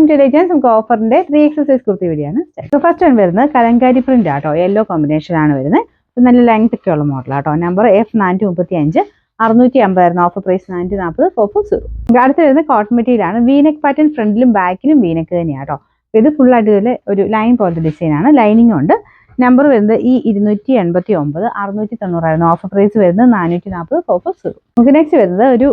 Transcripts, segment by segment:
Welcome to Legends. നമുക്ക് ഓഫറിന്റെ 3 എക്സസൈസ് കുർത്തി വീഡിയോ ആണ്. ഫസ്റ്റ് വൺ വരുന്നത് കലങ്കാരി പ്രിന്റ് ആട്ടോ, യെല്ലോ കോമ്പിനേഷൻ ആണ് വരുന്നത്. നല്ല ലെങ്ത് ഒക്കെ ഉള്ള മോഡൽ ആട്ടോ. Number F435 650 offer price 940 440. അടുത്ത് വരുന്നത് കോട്ടൺ മെറ്റീരിയൽ ആണ്. വീനെക്ക് പാറ്റേൺ ഫ്രണ്ടിലും ബാക്കിലും വീനെക്ക് തന്നെയാട്ടോ. ഇത് ഫുൾ ആയിട്ട് ഒരു ലൈൻ പോലത്തെ ഡിസൈൻ ആണ്, ലൈനിങ് ഉണ്ട്. നമ്പർ വരുന്നത് E289 690 ഓഫർ പ്രൈസ് വരുന്നത് 440 440. നമുക്ക് നെക്സ്റ്റ് വരുന്നത് ഒരു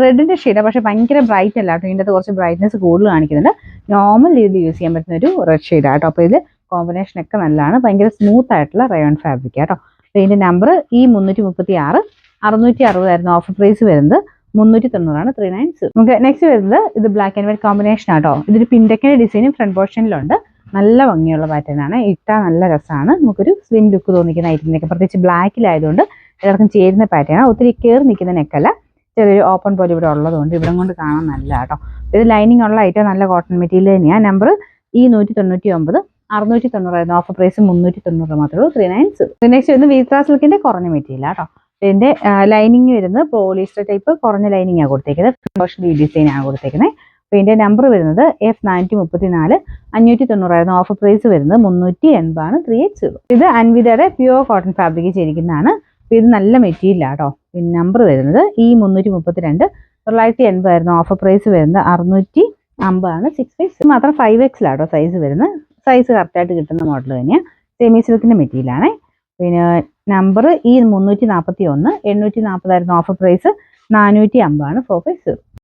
റെഡിന്റെ ഷെയ്ഡാണ്, പക്ഷെ ഭയങ്കര ബ്രൈറ്റ് അല്ല കേട്ടോ. ഇതിൻ്റെ കുറച്ച് ബ്രൈറ്റ്നസ് കൂടുതൽ കാണിക്കുന്നുണ്ട്. നോർമൽ രീതിയിൽ യൂസ് ചെയ്യാൻ പറ്റുന്ന ഒരു റെഡ് ഷെയ്ഡാട്ടോ. അപ്പോൾ ഇത് കോമ്പിനേഷൻ ഒക്കെ നല്ലതാണ്. ഭയങ്കര സ്മൂത്ത് ആയിട്ടുള്ള റയോൺ ഫാബ്രിക് ആട്ടോ. ഇതിന്റെ നമ്പർ E336 660 ഓഫർ പ്രൈസ് വരുന്നത് 390 390. നമുക്ക് നെക്സ്റ്റ് വരുന്നത് ഇത് ബ്ലാക്ക് ആൻഡ് വൈറ്റ് കോമ്പിനേഷൻ ആട്ടോ. ഇതൊരു പിൻഡക്കിന്റെ ഡിസൈനും ഫ്രണ്ട് പോർഷനിലുണ്ട്. നല്ല ഭംഗിയുള്ള പാറ്റേൺ ആണ്. ഇട്ടാൽ നല്ല രസമാണ്. നമുക്കൊരു സ്ലിം ലുക്ക് തോന്നിക്കുന്ന ഐറ്റത്തിനൊക്കെ, പ്രത്യേകിച്ച് ബ്ലാക്കിലായതുകൊണ്ട് എല്ലാവർക്കും ചേരുന്ന പാറ്റേൺ ആണ്. ഒത്തിരി കയറി നിൽക്കുന്ന നെക്കല്ല, ചെറിയൊരു ഓപ്പൺ പോലെ ഇവിടെ ഉള്ളതുകൊണ്ട് ഇവിടെ കൊണ്ട് കാണാൻ നല്ല കേട്ടോ. ഇത് ലൈനിങ് ഉള്ള ഐറ്റം, നല്ല കോട്ടൺ മെറ്റീരിയൽ തന്നെയാണ്. നമ്പർ E199 690 ഓഫർ പ്രൈസ് 390 മാത്രമേ ഉള്ളൂ 390. നെക്സ്റ്റ് വരുന്നത് വീത്രാ സിൽക്കിന്റെ കുറഞ്ഞ മെറ്റീരിയൽ ആട്ടോ. ഇതിന്റെ ലൈനിങ് വരുന്നത് പോളിസ്റ്റർ ടൈപ്പ് കുറഞ്ഞ ലൈനിങ് ആണ് കൊടുത്തേക്കുന്നത്. ഈ ഡിസൈൻ ആണ് കൊടുത്തേക്കുന്നത്. അപ്പോൾ ഇതിന്റെ നമ്പർ വരുന്നത് F434 590 ഓഫർ പ്രൈസ് വരുന്നത് 380 380. ഇത് അൻവിതയുടെ പ്യുവർ കോട്ടൺ ഫാബ്രിക് ചെയ്തിരിക്കുന്നതാണ്. അപ്പോൾ ഇത് നല്ല മെറ്റീരിയൽ ആട്ടോ. പിന്നെ നമ്പർ വരുന്നത് E332 980 ഓഫർ പ്രൈസ് വരുന്നത് 650 6 മാത്രം 5X ആട്ടോ സൈസ് വരുന്നത്. സൈസ് കറക്റ്റായിട്ട് കിട്ടുന്ന മോഡൽ തന്നെയാണ്. സെമി സിൽക്കിന്റെ മെറ്റീരിയൽ ആണ്. പിന്നെ നമ്പർ E341 840 ഓഫർ പ്രൈസ് 450 450.